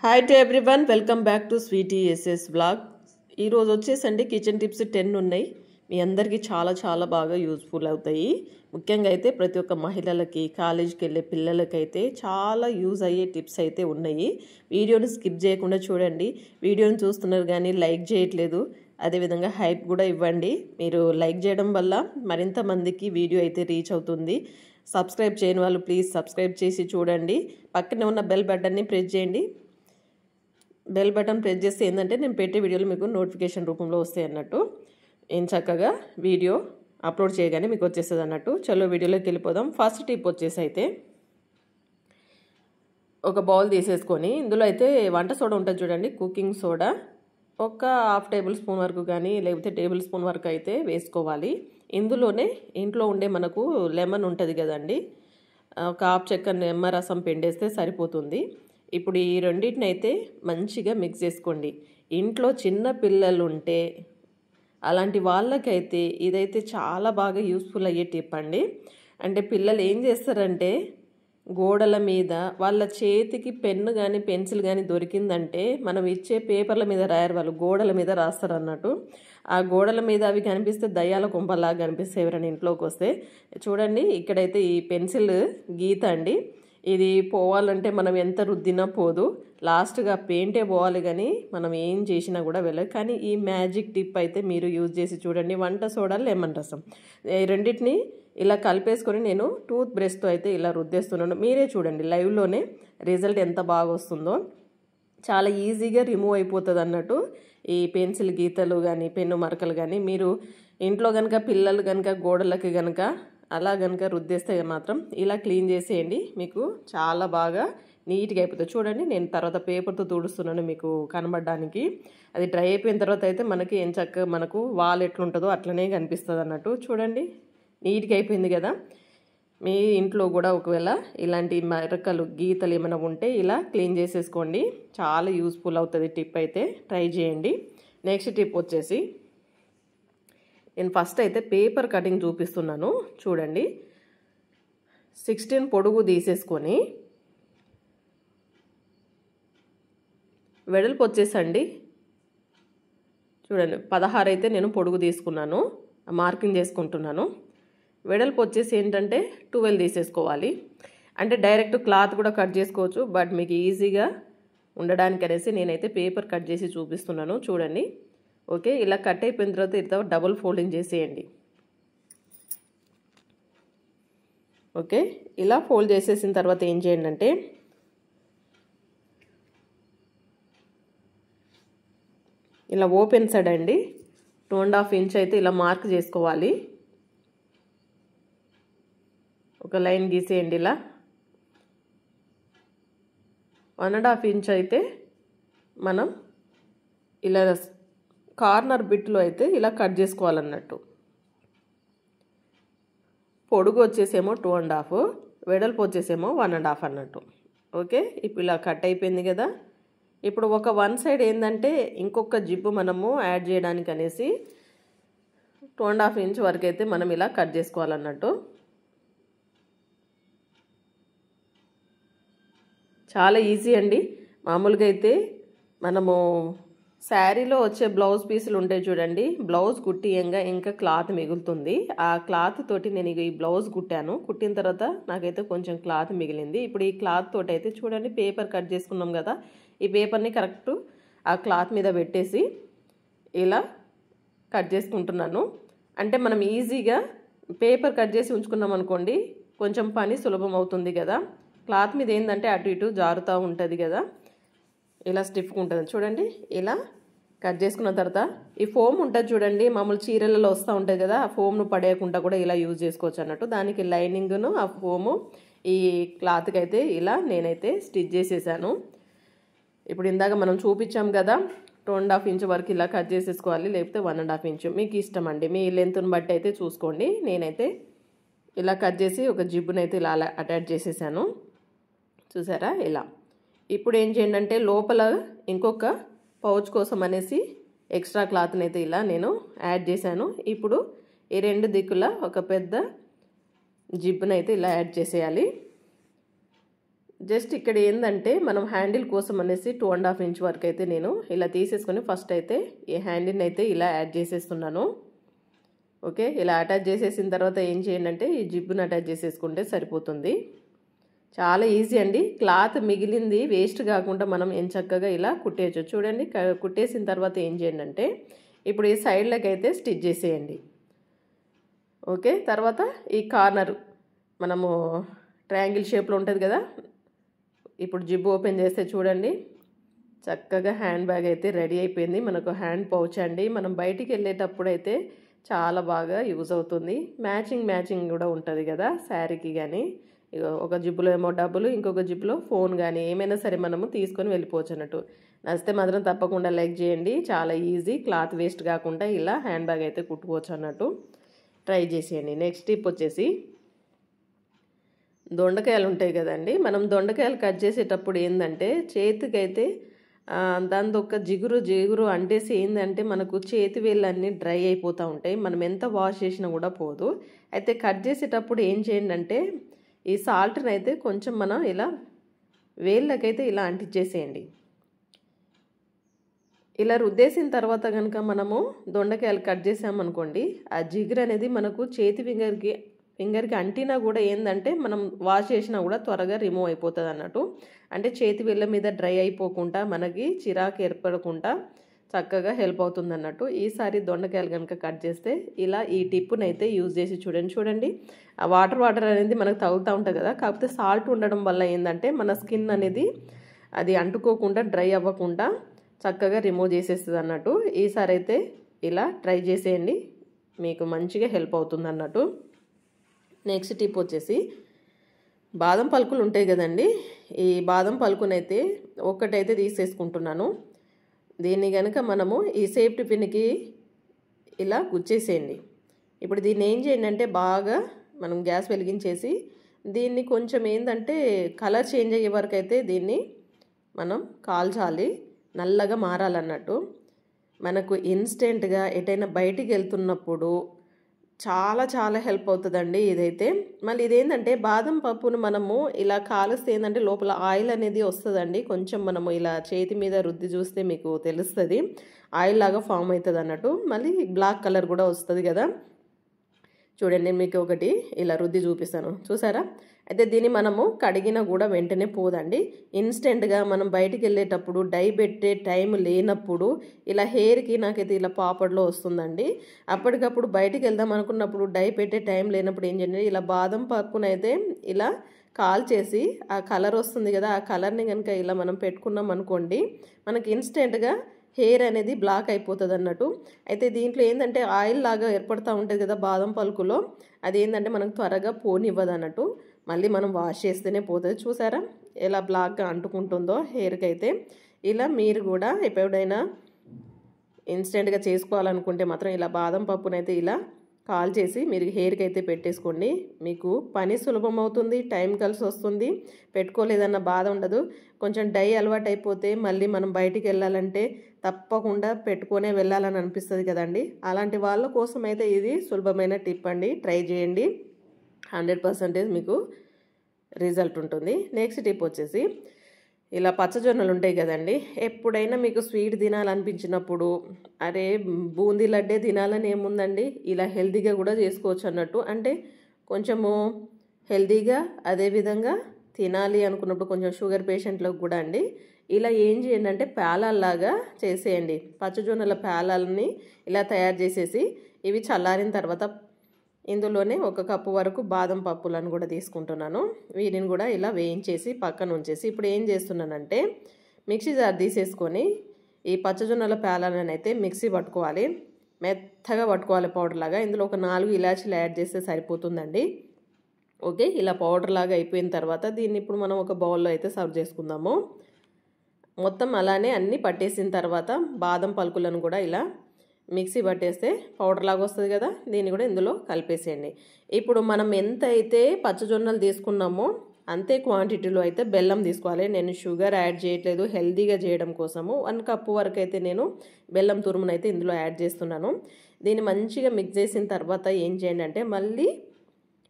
Hi to everyone, welcome back to Sweety SS blog. ఈరోజు వచ్చేసండి kitchen tips 10 ఉన్నాయి. మీ అందరికీ చాలా చాలా బాగా యూజ్ఫుల్ అవుతాయి. ముఖ్యంగా అయితే ప్రతి ఒక్క మహిళలకి, కాలేజీకి వెళ్ళే పిల్లలకైతే చాలా యూజ్ అయ్యే టిప్స్ అయితే ఉన్నాయి. వీడియోని స్కిప్ చేయకుండా చూడండి. వీడియోని చూస్తున్నారు కానీ లైక్ చేయట్లేదు, అదేవిధంగా హైప్ కూడా ఇవ్వండి. మీరు లైక్ చేయడం వల్ల మరింత మందికి వీడియో అయితే రీచ్ అవుతుంది. సబ్స్క్రైబ్ చేయని వాళ్ళు ప్లీజ్ సబ్స్క్రైబ్ చేసి చూడండి. పక్కనే ఉన్న బెల్ బటన్ని ప్రెస్ చేయండి. బెల్ బటన్ ప్రెస్ చేస్తే ఏంటంటే నేను పెట్టే వీడియోలు మీకు నోటిఫికేషన్ రూపంలో వస్తాయి అన్నట్టు. ఏం చక్కగా వీడియో అప్లోడ్ చేయగానే మీకు వచ్చేస్తుంది అన్నట్టు. చలో వీడియోలోకి వెళ్ళిపోదాం. ఫస్ట్ టిప్ వచ్చేసి అయితే ఒక బౌల్ తీసేసుకొని ఇందులో అయితే వంట సోడా ఉంటుంది చూడండి, కుకింగ్ సోడా. ఒక హాఫ్ టేబుల్ స్పూన్ వరకు కానీ లేకపోతే టేబుల్ స్పూన్ వరకు అయితే వేసుకోవాలి. ఇందులోనే ఇంట్లో ఉండే మనకు లెమన్ ఉంటుంది కదండి, ఒక హాఫ్ చెక్క నిమ్మరసం పిండేస్తే సరిపోతుంది. ఇప్పుడు ఈ రెండింటిని అయితే మంచిగా మిక్స్ చేసుకోండి. ఇంట్లో చిన్న పిల్లలు ఉంటే అలాంటి వాళ్ళకైతే ఇదైతే చాలా బాగా యూస్ఫుల్ అయ్యే టిప్ అండి. అంటే పిల్లలు ఏం చేస్తారంటే గోడల మీద వాళ్ళ చేతికి పెన్ను కానీ పెన్సిల్ కానీ దొరికిందంటే మనం ఇచ్చే పేపర్ల మీద రాయరు, వాళ్ళు గోడల మీద రాస్తారు అన్నట్టు. ఆ గోడల మీద అవి కనిపిస్తే దయ్యాల కుంపలాగా కనిపిస్తాయి ఎవరైనా ఇంట్లోకి వస్తే. చూడండి, ఇక్కడైతే ఈ పెన్సిల్ గీత అండి. ఇది పోవాలంటే మనం ఎంత రుద్దినా పోదు, లాస్ట్గా పెయింటే పోవాలి, కానీ మనం ఏం చేసినా కూడా వెళ్ళదు. కానీ ఈ మ్యాజిక్ టిప్ అయితే మీరు యూజ్ చేసి చూడండి. వంట సోడా, లెమన్ రసం ఈ రెండింటిని ఇలా కలిపేసుకొని నేను టూత్ బ్రష్తో అయితే ఇలా రుద్దేస్తున్నాను. మీరే చూడండి లైవ్లోనే రిజల్ట్ ఎంత బాగా వస్తుందో. చాలా ఈజీగా రిమూవ్ అయిపోతుంది అన్నట్టు ఈ పెన్సిల్ గీతలు కానీ పెన్ను మరకలు కానీ. మీరు ఇంట్లో కనుక పిల్లలు కనుక గోడలకి కనుక అలా కనుక రుద్దేస్తే మాత్రం ఇలా క్లీన్ చేసేయండి, మీకు చాలా బాగా నీట్గా అయిపోతుంది. చూడండి, నేను తర్వాత పేపర్తో తుడుస్తున్నాను మీకు కనబడడానికి. అది డ్రై అయిపోయిన తర్వాత అయితే మనకి ఏం చక్కగా మనకు వాల్ ఎట్లుంటుందో అట్లనే కనిపిస్తుంది అన్నట్టు. చూడండి, నీట్గా అయిపోయింది కదా. మీ ఇంట్లో కూడా ఒకవేళ ఇలాంటి మరకలు గీతలు ఏమైనా ఉంటే ఇలా క్లీన్ చేసేసుకోండి. చాలా యూస్ఫుల్ అవుతుంది టిప్ అయితే, ట్రై చేయండి. నెక్స్ట్ టిప్ వచ్చేసి నేను ఫస్ట్ అయితే పేపర్ కటింగ్ చూపిస్తున్నాను చూడండి. 16 పొడుగు తీసేసుకొని వెడల్పు వచ్చేసండి చూడండి 16 అయితే నేను పొడుగు తీసుకున్నాను, మార్కింగ్ చేసుకుంటున్నాను. వెడల్పు వచ్చేసి ఏంటంటే 12 తీసేసుకోవాలి. అంటే డైరెక్ట్ క్లాత్ కూడా కట్ చేసుకోవచ్చు, బట్ మీకు ఈజీగా ఉండడానికి అనేసి నేనైతే పేపర్ కట్ చేసి చూపిస్తున్నాను చూడండి. ఓకే, ఇలా కట్ అయిపోయిన తర్వాత ఇట్లా డబుల్ ఫోల్డింగ్ చేసేయండి. ఓకే, ఇలా ఫోల్డ్ చేసేసిన తర్వాత ఏం చేయండి అంటే ఇలా ఓపెన్ సైడ్ అండి 2.5 ఇంచ్ అయితే ఇలా మార్క్ చేసుకోవాలి. ఒక లైన్ గీసేయండి ఇలా. 1.5 ఇంచ్ అయితే మనం ఇలా కార్నర్ బిట్లో అయితే ఇలా కట్ చేసుకోవాలన్నట్టు. పొడుగు వచ్చేసేమో 2.5, వెడల్పు వచ్చేసేమో 1.5 అన్నట్టు. ఓకే, ఇప్పుడు ఇలా కట్ అయిపోయింది కదా. ఇప్పుడు ఒక వన్ సైడ్ ఏంటంటే ఇంకొక జిప్పు మనము యాడ్ చేయడానికి అనేసి 2.5 ఇంచ్ వరకు అయితే మనం ఇలా కట్ చేసుకోవాలన్నట్టు. చాలా ఈజీ అండి. మామూలుగా అయితే మనము శారీలో వచ్చే బ్లౌజ్ పీసులు ఉంటాయి చూడండి, బ్లౌజ్ కుట్టియంగా ఇంకా క్లాత్ మిగులుతుంది. ఆ క్లాత్ తోటి నేను ఈ బ్లౌజ్ కుట్టాను. కుట్టిన తర్వాత నాకైతే కొంచెం క్లాత్ మిగిలింది. ఇప్పుడు ఈ క్లాత్ తోటి అయితే చూడండి పేపర్ కట్ చేసుకున్నాం కదా, ఈ పేపర్ని కరెక్ట్ ఆ క్లాత్ మీద పెట్టేసి ఇలా కట్ చేసుకుంటున్నాను. అంటే మనం ఈజీగా పేపర్ కట్ చేసి ఉంచుకున్నాం అనుకోండి, కొంచెం పని సులభం అవుతుంది కదా. క్లాత్ మీద ఏంటంటే అటు ఇటు జారుతూ ఉంటుంది కదా, ఇలా స్టిఫ్గా ఉంటుంది. చూడండి, ఇలా కట్ చేసుకున్న తర్వాత ఈ ఫోమ్ ఉంటుంది చూడండి, మామూలు చీరలలో వస్తూ ఉంటుంది కదా, ఆ ఫోమ్ను పడేయకుండా కూడా ఇలా యూజ్ చేసుకోవచ్చు అన్నట్టు. దానికి లైనింగ్ను ఆ ఫోము ఈ క్లాత్కి అయితే ఇలా నేనైతే స్టిచ్ చేసేసాను. ఇప్పుడు ఇందాక మనం చూపించాం కదా, 2.5 ఇంచ్ వరకు ఇలా కట్ చేసేసుకోవాలి, లేకపోతే 1.5 ఇంచ్ మీకు ఇష్టం అండి, మీ లెంత్ని బట్టి అయితే చూసుకోండి. నేనైతే ఇలా కట్ చేసి ఒక జిబ్బునైతే ఇలా అటాచ్ చేసేసాను చూసారా ఇలా. ఇప్పుడు ఏం చేయండి అంటే లోపల ఇంకొక పౌచ్ కోసం అనేసి ఎక్స్ట్రా క్లాత్ని అయితే ఇలా నేను యాడ్ చేశాను. ఇప్పుడు ఈ రెండు దిక్కుల ఒక పెద్ద జిబ్బునైతే ఇలా యాడ్ చేసేయాలి. జస్ట్ ఇక్కడ ఏంటంటే మనం హ్యాండిల్ కోసం అనేసి 2.5 ఇంచ్ వరకు అయితే నేను ఇలా తీసేసుకొని ఫస్ట్ అయితే ఈ హ్యాండిల్ని అయితే ఇలా యాడ్ చేసేస్తున్నాను. ఓకే, ఇలా అటాచ్ చేసేసిన తర్వాత ఏం చేయండి అంటే ఈ జిబ్బుని అటాచ్ చేసేసుకుంటే సరిపోతుంది. చాలా ఈజీ అండి. క్లాత్ మిగిలింది వేస్ట్ కాకుండా మనం చక్కగా ఇలా కుట్టేయచ్చు. చూడండి, కుట్టేసిన తర్వాత ఏం చేయండి అంటే ఇప్పుడు ఈ సైడ్లకి అయితే స్టిచ్ చేసేయండి. ఓకే, తర్వాత ఈ కార్నర్ మనము ట్రయాంగిల్ షేప్లో ఉంటుంది కదా, ఇప్పుడు జిబ్ ఓపెన్ చేస్తే చూడండి చక్కగా హ్యాండ్ బ్యాగ్ అయితే రెడీ అయిపోయింది. మనకు హ్యాండ్ పౌచ్ అండి. మనం బయటికి వెళ్ళేటప్పుడు అయితే చాలా బాగా యూజ్ అవుతుంది. మ్యాచింగ్ కూడా ఉంటుంది కదా శారీకి. కానీ ఒక జిబ్బులో ఏమో డబ్బులు, ఇంకొక జిబ్బులో ఫోన్ కానీ ఏమైనా సరే మనము తీసుకొని వెళ్ళిపోవచ్చు అన్నట్టు. నచ్చితే మాత్రం తప్పకుండా లైక్ చేయండి. చాలా ఈజీ, క్లాత్ వేస్ట్ కాకుండా ఇలా హ్యాండ్ బ్యాగ్ అయితే కుట్టుకోవచ్చు అన్నట్టు. ట్రై చేసేయండి. నెక్స్ట్ టిప్ వచ్చేసి దొండకాయలు ఉంటాయి కదండి. మనం దొండకాయలు కట్ చేసేటప్పుడు ఏంటంటే చేతికైతే దాని ఒక జిగురు అంటేసి ఏంటంటే మనకు చేతి వేళ్ళన్నీ డ్రై అయిపోతూ ఉంటాయి. మనం ఎంత వాష్ చేసినా కూడా పోదు. అయితే కట్ చేసేటప్పుడు ఏం చేయండి అంటే ఈ సాల్ట్ని అయితే కొంచెం మనం ఇలా వేళ్ళకైతే ఇలా అంటించేసేయండి. ఇలా రుద్దేసిన తర్వాత కనుక మనము దొండకాయలు కట్ చేసామనుకోండి, ఆ జిగురు అనేది మనకు చేతి ఫింగర్కి అంటినా కూడా ఏంటంటే మనం వాష్ చేసినా కూడా త్వరగా రిమూవ్ అయిపోతుంది అన్నట్టు. అంటే చేతి వేళ్ళ మీద డ్రై అయిపోకుండా మనకి చిరాకు ఏర్పడకుండా చక్కగా హెల్ప్ అవుతుంది అన్నట్టు. ఈసారి దొండకాయలు కనుక కట్ చేస్తే ఇలా ఈ టిప్పుని అయితే యూజ్ చేసి చూడండి. ఆ వాటర్ అనేది మనకు తగులుతూ ఉంటుంది కదా, కాకపోతే సాల్ట్ ఉండడం వల్ల ఏంటంటే మన స్కిన్ అనేది అది అంటుకోకుండా డ్రై అవ్వకుండా చక్కగా రిమూవ్ చేసేస్తుంది అన్నట్టు. ఈసారి అయితే ఇలా ట్రై చేసేయండి, మీకు మంచిగా హెల్ప్ అవుతుంది అన్నట్టు. నెక్స్ట్ టిప్ వచ్చేసి బాదం పలుకులు ఉంటాయి కదండి. ఈ బాదం పలుకునైతే ఒక్కటైతే తీసేసుకుంటున్నాను. దీన్ని కనుక మనము ఈ సేఫ్టీ పిన్కి ఇలా గుచ్చేసేయండి. ఇప్పుడు దీన్ని ఏం చేయండి అంటే బాగా మనం గ్యాస్ వెలిగించేసి దీన్ని కొంచెం ఏంటంటే కలర్ చేంజ్ అయ్యే వరకు అయితే దీన్ని మనం కాల్చాలి, నల్లగా మారాలన్నట్టు. మనకు ఇన్స్టెంట్గా ఎటైనా బయటికి వెళ్తున్నప్పుడు చాలా హెల్ప్ అవుతుందండి ఇదైతే. మళ్ళీ ఇదేంటంటే బాదం పప్పును మనము ఇలా కాలిస్తే ఏంటంటే లోపల ఆయిల్ అనేది వస్తుందండి. కొంచెం మనము ఇలా చేతి మీద రుద్ది చూస్తే మీకు తెలుస్తుంది, ఆయిల్ లాగా ఫామ్ అవుతుంది అన్నట్టు. మళ్ళీ బ్లాక్ కలర్ కూడా వస్తుంది కదా. చూడండి, మీకు ఒకటి ఇలా రుద్ది చూపిస్తాను, చూసారా. అయితే దీన్ని మనము కడిగినా కూడా వెంటనే పోదండి. ఇన్స్టెంట్గా మనం బయటికి వెళ్ళేటప్పుడు డై పెట్టే టైం లేనప్పుడు ఇలా హెయిర్కి నాకైతే ఇలా పాపడ్లో వస్తుందండి. అప్పటికప్పుడు బయటికి వెళ్దాం అనుకున్నప్పుడు డై పెట్టే టైం లేనప్పుడు ఏం చేయండి, ఇలా బాదం పప్పునైతే ఇలా కాల్చేసి ఆ కలర్ వస్తుంది కదా, ఆ కలర్ని కనుక ఇలా మనం పెట్టుకున్నాం అనుకోండి మనకి ఇన్స్టెంట్గా హెయిర్ అనేది బ్లాక్ అయిపోతుంది అన్నట్టు. అయితే దీంట్లో ఏంటంటే ఆయిల్ లాగా ఏర్పడుతూ ఉంటుంది కదా బాదం పలుకులో, అది ఏంటంటే మనకు త్వరగా పోనివ్వదు అన్నట్టు. మళ్ళీ మనం వాష్ చేస్తేనే పోతుంది. చూసారా ఎలా బ్లాక్గా అంటుకుంటుందో హెయిర్కి అయితే. ఇలా మీరు కూడా ఎప్పుడైనా ఇన్స్టెంట్గా చేసుకోవాలనుకుంటే మాత్రం ఇలా బాదం పప్పునైతే ఇలా కాల్ చేసి మీరు హెయిర్కి అయితే పెట్టేసుకోండి. మీకు పని సులభం అవుతుంది, టైం కలిసి వస్తుంది, పెట్టుకోలేదన్న బాధ ఉండదు. కొంచెం డై అలవాటు అయిపోతే మళ్ళీ మనం బయటికి వెళ్ళాలంటే తప్పకుండా పెట్టుకొనే వెళ్ళాలని అనిపిస్తుంది కదండి. అలాంటి వాళ్ళ కోసం అయితే ఇది సులభమైన టిప్ అండి. ట్రై చేయండి, 100% మీకు రిజల్ట్ ఉంటుంది. నెక్స్ట్ టిప్ వచ్చేసి ఇలా పచ్చజొన్నలు ఉంటాయి కదండి. ఎప్పుడైనా మీకు స్వీట్ తినాలనిపించినప్పుడు అరే బూందీ లడ్డే తినాలని ఏముందండి, ఇలా హెల్తీగా కూడా చేసుకోవచ్చు అన్నట్టు. అంటే కొంచెము హెల్తీగా అదేవిధంగా తినాలి అనుకున్నప్పుడు కొంచెం షుగర్ పేషెంట్లకు కూడా అండి ఇలా ఏం చేయండి అంటే పేలాల్లాగా చేసేయండి. పచ్చజొన్నల పేలాలని ఇలా తయారు చేసేసి ఇవి చల్లారిన తర్వాత ఇందులోనే 1 కప్పు వరకు బాదం పప్పులను కూడా తీసుకుంటున్నాను. వీటిని కూడా ఇలా వేయించేసి పక్కన ఉంచేసి ఇప్పుడు ఏం చేస్తున్నానంటే మిక్సీ జార్ తీసేసుకొని ఈ పచ్చజొన్నల పేలాలను అయితే మిక్సీ పట్టుకోవాలి, మెత్తగా పట్టుకోవాలి పౌడర్ లాగా. ఇందులో ఒక 4 ఇలాచీలు యాడ్ చేస్తే సరిపోతుందండి. ఓకే, ఇలా పౌడర్ లాగా అయిపోయిన తర్వాత దీన్ని ఇప్పుడు మనం ఒక బౌల్లో అయితే సర్వ్ చేసుకుందాము. మొత్తం అలానే అన్నీ పట్టేసిన తర్వాత బాదం పలుకులను కూడా ఇలా మిక్సీ పట్టేస్తే పౌడర్ లాగా వస్తుంది కదా, దీన్ని కూడా ఇందులో కలిపేసేయండి. ఇప్పుడు మనం ఎంత అయితే పచ్చజొన్నలు తీసుకున్నామో అంతే క్వాంటిటీలో అయితే బెల్లం తీసుకోవాలి. నేను షుగర్ యాడ్ చేయట్లేదు, హెల్తీగా చేయడం కోసము 1 కప్పు వరకు అయితే నేను బెల్లం తురుమును అయితే ఇందులో యాడ్ చేస్తున్నాను. దీన్ని మంచిగా మిక్స్ చేసిన తర్వాత ఏం చేయండి అంటే మళ్ళీ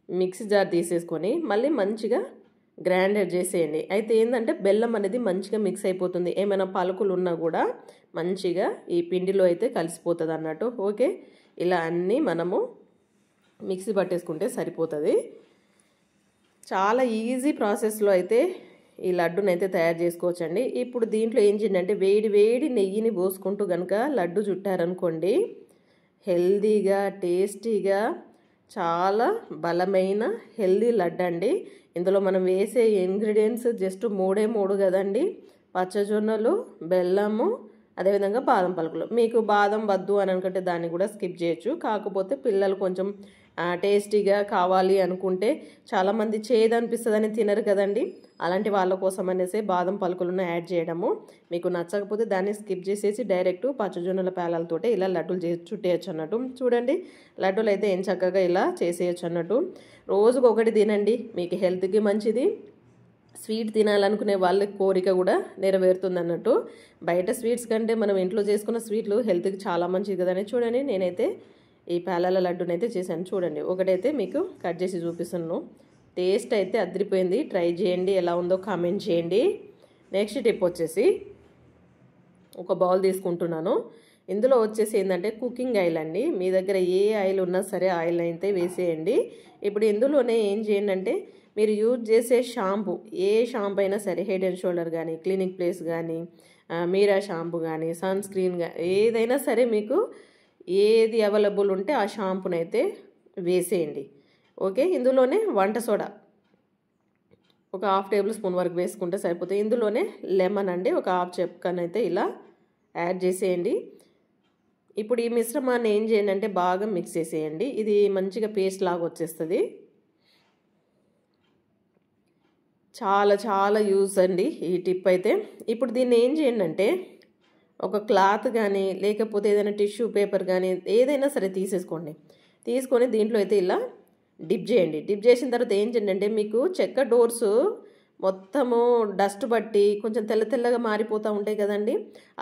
మిక్సీ జార్ తీసేసుకొని మళ్ళీ మంచిగా గ్రైండర్ చేసేయండి. అయితే ఏంటంటే బెల్లం అనేది మంచిగా మిక్స్ అయిపోతుంది. ఏమైనా పలుకులు ఉన్నా కూడా మంచిగా ఈ పిండిలో అయితే కలిసిపోతుంది అన్నట్టు. ఓకే, ఇలా అన్నీ మనము మిక్సీ పట్టేసుకుంటే సరిపోతుంది. చాలా ఈజీ ప్రాసెస్లో అయితే ఈ లడ్డుని అయితే తయారు చేసుకోవచ్చండి. ఇప్పుడు దీంట్లో ఏం చేయండి అంటే వేడి వేడి నెయ్యిని పోసుకుంటూ కనుక లడ్డు చుట్టారనుకోండి, హెల్దీగా టేస్టీగా చాలా బలమైన హెల్దీ లడ్డు అండి. ఇందులో మనం వేసే ఇంగ్రీడియంట్స్ జస్ట్ 3 కదండి. పచ్చజొన్నలు, బెల్లము, అదేవిధంగా బాదం పలుకులు. మీకు బాదం వద్దు అని అనుకుంటే దాన్ని కూడా స్కిప్ చేయొచ్చు. కాకపోతే పిల్లలు కొంచెం టేస్టీగా కావాలి అనుకుంటే, చాలామంది చేదు అనిపిస్తుందని తినరు కదండి, అలాంటి వాళ్ళ కోసం అనేసి బాదం పలుకులను యాడ్ చేయడము. మీకు నచ్చకపోతే దాన్ని స్కిప్ చేసేసి డైరెక్ట్ పచ్చజొన్నల పేలాలతోటే ఇలా లడ్డూలు చుట్టేయచ్చు అన్నట్టు. చూడండి, లడ్డూలు అయితే ఏం చక్కగా ఇలా చేసేయచ్చు అన్నట్టు. రోజుకు ఒకటి తినండి, మీకు హెల్త్కి మంచిది. స్వీట్ తినాలనుకునే వాళ్ళ కోరిక కూడా నెరవేరుతుంది అన్నట్టు. బయట స్వీట్స్ కంటే మనం ఇంట్లో చేసుకున్న స్వీట్లు హెల్త్కి చాలా మంచిది కదని. చూడండి, నేనైతే ఈ పేలాల లడ్డూని అయితే చేశాను. చూడండి, ఒకటైతే మీకు కట్ చేసి చూపిస్తున్నాను. టేస్ట్ అయితే అదిరిపోయింది. ట్రై చేయండి, ఎలా ఉందో కామెంట్ చేయండి. నెక్స్ట్ టిప్ వచ్చేసి ఒక బౌల్ తీసుకుంటున్నాను. ఇందులో వచ్చేసి ఏంటంటే కుకింగ్ ఆయిల్ అండి. మీ దగ్గర ఏ ఆయిల్ ఉన్నా సరే ఆయిల్ అయితే వేసేయండి. ఇప్పుడు ఇందులోనే ఏం చేయండి అంటే, మీరు యూజ్ చేసే షాంపూ, ఏ షాంపూ అయినా సరే, హెడ్ అండ్ షోల్డర్ కానీ, క్లినిక్ ప్లస్ కానీ, మీరా షాంపూ కానీ, సన్ స్క్రీన్ కానీ, ఏదైనా సరే మీకు ఏది అవైలబుల్ ఉంటే ఆ షాంపూని అయితే వేసేయండి. ఓకే, ఇందులోనే వంట సోడా ఒక 1/2 టేబుల్ స్పూన్ వరకు వేసుకుంటే సరిపోతుంది. ఇందులోనే లెమన్ అండి, ఒక 1/2 చెక్కను అయితే ఇలా యాడ్ చేసేయండి. ఇప్పుడు ఈ మిశ్రమాన్ని ఏం చేయండి అంటే బాగా మిక్స్ చేసేయండి. ఇది మంచిగా పేస్ట్ లాగా వచ్చేస్తుంది. చాలా చాలా యూజ్ అండి ఈ టిప్ అయితే. ఇప్పుడు దీన్ని ఏం చేయండి అంటే, ఒక క్లాత్ కానీ లేకపోతే ఏదైనా టిష్యూ పేపర్ కానీ ఏదైనా సరే తీసేసుకోండి. తీసుకొని దీంట్లో అయితే ఇలా డిప్ చేయండి. డిప్ చేసిన తర్వాత ఏం చేయండి అంటే, మీకు చెక్క డోర్స్ మొత్తము డస్ట్ బట్టి కొంచెం తెల్ల తెల్లగా మారిపోతూ ఉంటాయి కదండి,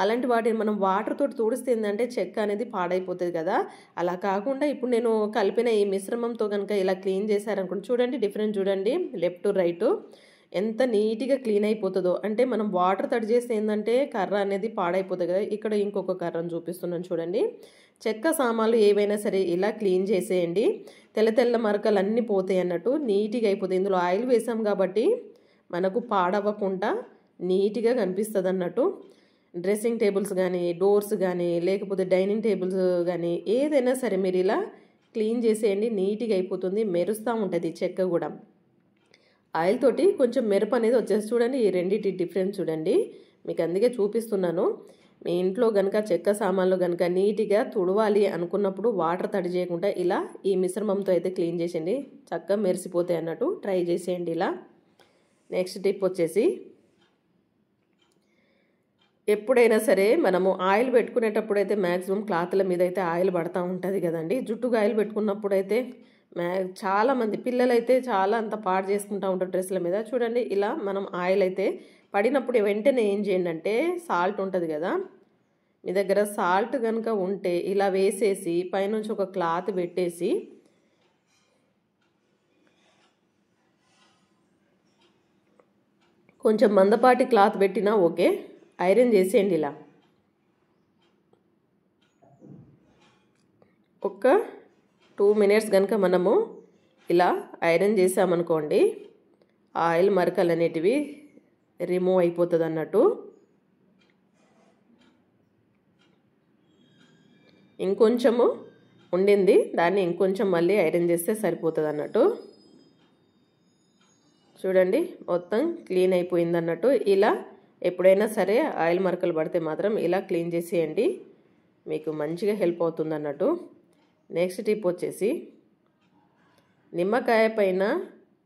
అలాంటి వాటిని మనం వాటర్ తోటి తుడిస్తే ఏంటంటే చెక్క అనేది పాడైపోతుంది కదా. అలా కాకుండా ఇప్పుడు నేను కలిపిన ఈ మిశ్రమంతో కనుక ఇలా క్లీన్ చేశారనుకోండి, చూడండి డిఫరెన్స్ చూడండి, లెఫ్ట్ టు రైట్ ఎంత నీట్గా క్లీన్ అయిపోతుందో. అంటే మనం వాటర్ తడి చేస్తే ఏంటంటే కర్ర అనేది పాడైపోతుంది కదా. ఇక్కడ ఇంకొక కర్రను చూపిస్తున్నాను చూడండి. చెక్క సామాన్లు ఏవైనా సరే ఇలా క్లీన్ చేసేయండి. తెల్ల తెల్ల మరకలు అన్నీ పోతాయి అన్నట్టు, నీట్గా అయిపోతాయి. ఇందులో ఆయిల్ వేసాం కాబట్టి మనకు పాడవకుండా నీట్గా కనిపిస్తుంది అన్నట్టు. డ్రెస్సింగ్ టేబుల్స్ కానీ, డోర్స్ కానీ, లేకపోతే డైనింగ్ టేబుల్స్ కానీ ఏదైనా సరే మీరు ఇలా క్లీన్ చేసేయండి, నీట్గా అయిపోతుంది. మెరుస్తూ ఉంటుంది చెక్క కూడా. ఆయిల్ తోటి కొంచెం మెరుపు అనేది వచ్చేసి చూడండి. ఈ రెండింటి డిఫరెన్స్ చూడండి, మీకు అందుకే చూపిస్తున్నాను. మీ ఇంట్లో కనుక చెక్క సామాన్లు కనుక నీట్గా తుడవాలి అనుకున్నప్పుడు వాటర్ తడి చేయకుండా ఇలా ఈ మిశ్రమంతో అయితే క్లీన్ చేసేయండి, చక్కగా మెరిసిపోతాయి అన్నట్టు. ట్రై చేసేయండి ఇలా. నెక్స్ట్ టిప్ వచ్చేసి, ఎప్పుడైనా సరే మనము ఆయిల్ పెట్టుకునేటప్పుడు అయితే మ్యాక్సిమం క్లాత్ల మీద అయితే ఆయిల్ పడుతూ ఉంటుంది కదండి. జుట్టుకు ఆయిల్ పెట్టుకున్నప్పుడు అయితే చాలామంది పిల్లలైతే చాలా అంత పాడు చేసుకుంటూ ఉంటారు డ్రెస్ల మీద. చూడండి, ఇలా మనం ఆయిల్ అయితే పడినప్పుడు వెంటనే ఏం చేయండి అంటే, సాల్ట్ ఉంటుంది కదా, మీ దగ్గర సాల్ట్ కనుక ఉంటే ఇలా వేసేసి పైనుంచి ఒక క్లాత్ పెట్టేసి కొంచెం మందపాటి క్లాత్ పెట్టినా ఓకే, ఐరన్ చేసేయండి ఇలా. ఒక 2 మినిట్స్ కనుక మనము ఇలా ఐరన్ చేసామనుకోండి, ఆయిల్ మరకలు అనేటివి రిమూవ్ అయిపోతుంది అన్నట్టు. ఇంకొంచెము ఉండింది, దాన్ని ఇంకొంచెం మళ్ళీ ఐరన్ చేస్తే సరిపోతుంది అన్నట్టు. చూడండి, మొత్తం క్లీన్ అయిపోయింది అన్నట్టు. ఇలా ఎప్పుడైనా సరే ఆయిల్ మరకలు పడితే మాత్రం ఇలా క్లీన్ చేసేయండి, మీకు మంచిగా హెల్ప్ అవుతుంది అన్నట్టు. నెక్స్ట్ టిప్ వచ్చేసి, నిమ్మకాయ పైన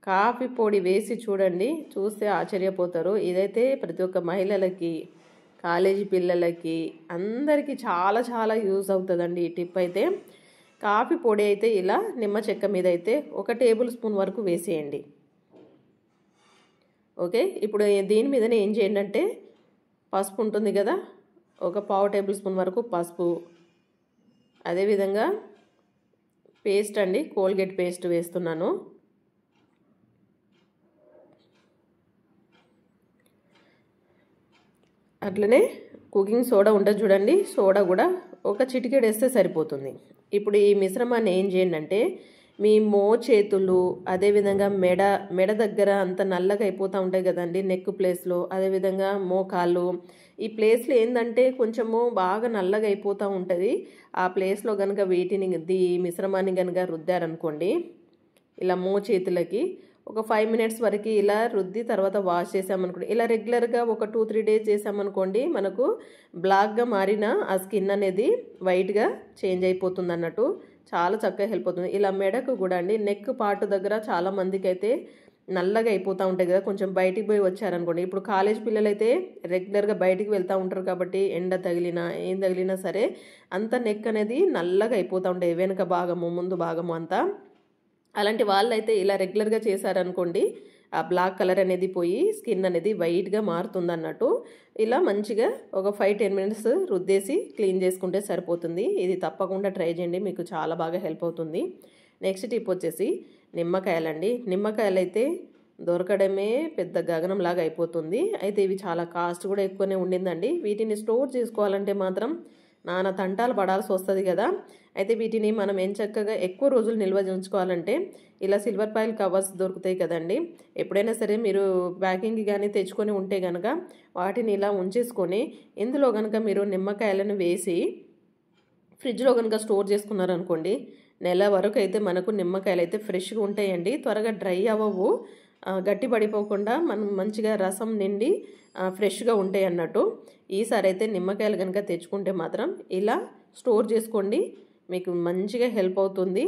కాఫీ పొడి వేసి చూడండి, చూస్తే ఆశ్చర్యపోతారు. ఇదైతే ప్రతి ఒక్క మహిళలకి, కాలేజీ పిల్లలకి, అందరికీ చాలా చాలా యూజ్ అవుతుందండి ఈ టిప్ అయితే. కాఫీ పొడి అయితే ఇలా నిమ్మ చెక్క మీద అయితే 1 టేబుల్ స్పూన్ వరకు వేసేయండి. ఓకే, ఇప్పుడు దీని మీదనే ఏం చేయండి అంటే, పసుపు ఉంటుంది కదా, ఒక 1/2 టేబుల్ స్పూన్ వరకు పసుపు, అదేవిధంగా పేస్ట్ అండి, కోల్గేట్ పేస్ట్ వేస్తున్నాను. అట్లనే కుకింగ్ సోడా ఉంటుంది చూడండి, సోడా కూడా ఒక చిటికెడు వేస్తే సరిపోతుంది. ఇప్పుడు ఈ మిశ్రమాన్ని ఏం చేయండి అంటే మీ చేతులు అదేవిధంగా మెడ దగ్గర అంత నల్లగా అయిపోతూ ఉంటాయి కదండి, నెక్ ప్లేస్లో, అదేవిధంగా మోకాళ్ళు ఈ ప్లేస్లో ఏంటంటే కొంచెము బాగా నల్లగా అయిపోతూ ఉంటుంది. ఆ ప్లేస్లో కనుక వీటిని మిశ్రమాన్ని కనుక రుద్దారనుకోండి ఇలా చేతులకి ఒక 5 మినిట్స్ వరకు ఇలా రుద్ది తర్వాత వాష్ చేసామనుకోండి, ఇలా రెగ్యులర్గా ఒక 2-3 డేస్ చేసామనుకోండి మనకు బ్లాక్గా మారిన ఆ స్కిన్ అనేది వైట్గా చేంజ్ అయిపోతుంది అన్నట్టు, చాలా చక్కగా హెల్ప్ అవుతుంది. ఇలా మెడకు కూడా అండి నెక్ పార్ట్ దగ్గర చాలా మందికి అయితే నల్లగా అయిపోతూ ఉంటాయి కదా, కొంచెం బయటికి పోయి వచ్చారనుకోండి. ఇప్పుడు కాలేజ్ పిల్లలు అయితే రెగ్యులర్గా బయటికి వెళ్తూ ఉంటారు కాబట్టి ఎండ తగిలినా ఏం తగిలినా సరే అంత నెక్ అనేది నల్లగా అయిపోతూ ఉంటాయి, వెనుక భాగము ముందు భాగము అంతా. అలాంటి వాళ్ళైతే ఇలా రెగ్యులర్గా చేశారనుకోండి ఆ బ్లాక్ కలర్ అనేది పోయి స్కిన్ అనేది వైట్గా మారుతుంది అన్నట్టు. ఇలా మంచిగా ఒక 5-10 మినిట్స్ రుద్దేసి క్లీన్ చేసుకుంటే సరిపోతుంది. ఇది తప్పకుండా ట్రై చేయండి, మీకు చాలా బాగా హెల్ప్ అవుతుంది. నెక్స్ట్ టిప్ వచ్చేసి నిమ్మకాయలండి. నిమ్మకాయలు అయితే దొరకడమే పెద్ద గగనంలాగా అయిపోతుంది. అయితే ఇవి చాలా కాస్ట్ కూడా ఎక్కువనే ఉండిందండి. వీటిని స్టోర్ చేసుకోవాలంటే మాత్రం నానా తంటాలు పడాల్సి వస్తుంది కదా. అయితే వీటిని మనం ఎంచక్కగా ఎక్కువ రోజులు నిల్వ ఉంచుకోవాలంటే ఇలా సిల్వర్ ఫాయిల్ కవర్స్ దొరుకుతాయి కదండి. ఎప్పుడైనా సరే మీరు ప్యాకింగ్ కానీ తెచ్చుకొని ఉంటే కనుక వాటిని ఇలా ఉంచేసుకొని ఇందులో కనుక మీరు నిమ్మకాయలను వేసి ఫ్రిడ్జ్లో కనుక స్టోర్ చేసుకున్నారనుకోండి నెల వరకు అయితే మనకు నిమ్మకాయలు అయితే ఫ్రెష్గా ఉంటాయండి, త్వరగా డ్రై అవ్వవు, గట్టి పడిపోకుండా మనం మంచిగా రసం నిండి ఫ్రెష్గా ఉంటాయి అన్నట్టు. ఈసారి అయితే నిమ్మకాయలు కనుక తెచ్చుకుంటే మాత్రం ఇలా స్టోర్ చేసుకోండి, మీకు మంచిగా హెల్ప్ అవుతుంది.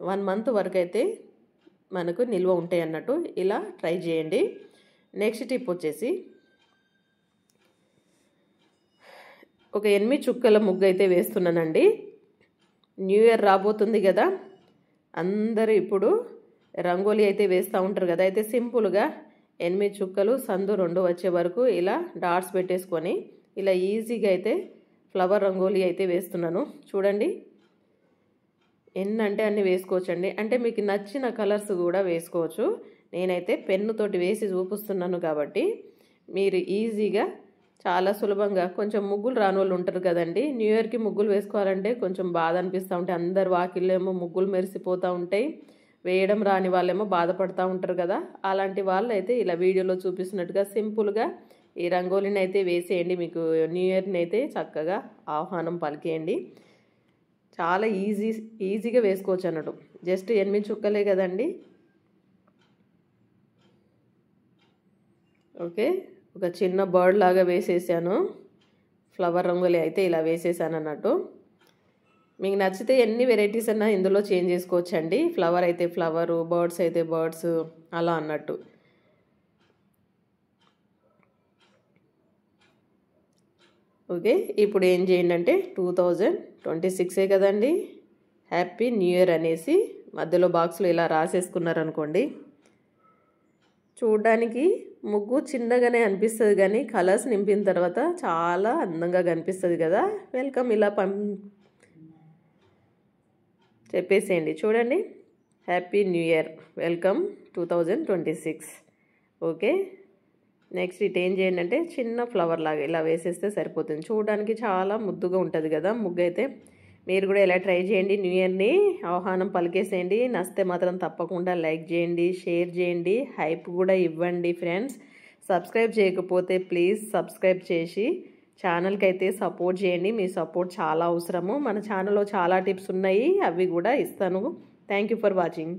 1 మంత్ వరకు అయితే మనకు నిల్వ ఉంటాయి అన్నట్టు. ఇలా ట్రై చేయండి. నెక్స్ట్ టిప్ వచ్చేసి ఒక 8 చుక్కల ముగ్గు అయితే వేస్తున్నానండి. న్యూ ఇయర్ రాబోతుంది కదా, అందరూ ఇప్పుడు రంగోలీ అయితే వేస్తూ ఉంటారు కదా. అయితే సింపుల్గా 8 చుక్కలు సందు 2 వచ్చే వరకు ఇలా డాట్స్ పెట్టేసుకొని ఇలా ఈజీగా అయితే ఫ్లవర్ రంగోలీ అయితే వేస్తున్నాను చూడండి. ఎన్ని అంటే అన్ని వేసుకోవచ్చండి, అంటే మీకు నచ్చిన కలర్స్ కూడా వేసుకోవచ్చు. నేనైతే పెన్నుతోటి వేసి చూపిస్తున్నాను కాబట్టి మీరు ఈజీగా చాలా సులభంగా, కొంచెం ముగ్గులు రాని వాళ్ళు ఉంటారు కదండి, న్యూ ఇయర్కి ముగ్గులు వేసుకోవాలంటే కొంచెం బాధ అనిపిస్తూ ఉంటాయి. అందరు వాకిళ్ళేమో ముగ్గులు మెరిసిపోతూ ఉంటాయి, వేయడం రాని వాళ్ళేమో బాధపడుతూ ఉంటారు కదా. అలాంటి వాళ్ళు అయితే ఇలా వీడియోలో చూపిస్తున్నట్టుగా సింపుల్గా ఈ రంగోలీని అయితే వేసేయండి, మీకు న్యూ ఇయర్ని అయితే చక్కగా ఆహ్వానం పలికేయండి. చాలా ఈజీగా వేసుకోవచ్చు అన్నట్టు. జస్ట్ 8 చుక్కలే కదండి. ఓకే, ఒక చిన్న బర్డ్ లాగా వేసేసాను, ఫ్లవర్ రంగోలీ అయితే ఇలా వేసేసాను అన్నట్టు. మీకు నచ్చితే ఎన్ని వెరైటీస్ అన్నా ఇందులో చేంజ్ చేసుకోవచ్చండి. ఫ్లవర్ అయితే ఫ్లవరు, బర్డ్స్ అయితే బర్డ్స్, అలా అన్నట్టు. ఓకే, ఇప్పుడు ఏం చేయండి అంటే 2026 కదండి, హ్యాపీ న్యూ ఇయర్ అనేసి మధ్యలో బాక్స్లో ఇలా రాసేసుకున్నారనుకోండి, చూడడానికి ముగ్గు చిన్నగానే అనిపిస్తుంది కానీ కలర్స్ నింపిన తర్వాత చాలా అందంగా కనిపిస్తుంది కదా. వెల్కమ్ ఇలా చెప్పేసేయండి చూడండి, happy new year, welcome 2026. Okay, next ఇటు ఏం చేయండి అంటే చిన్న ఫ్లవర్ లాగా ఇలా వేసేస్తే సరిపోతుంది. చూడడానికి చాలా ముద్దుగా ఉంటుంది కదా ముగ్గు అయితే. మీరు కూడా ఇలా ట్రై చేయండి, న్యూ ఇయర్ని ఆహ్వానం పలికేసేయండి. నచ్చితే మాత్రం తప్పకుండా లైక్ చేయండి, షేర్ చేయండి, హైప్ కూడా ఇవ్వండి ఫ్రెండ్స్. సబ్స్క్రైబ్ చేయకపోతే ప్లీజ్ సబ్స్క్రైబ్ చేసి ఛానల్కి అయితే సపోర్ట్ చేయండి, మీ సపోర్ట్ చాలా అవసరము. మన ఛానల్లో చాలా టిప్స్ ఉన్నాయి, అవి కూడా ఇస్తాను. Thank you for watching.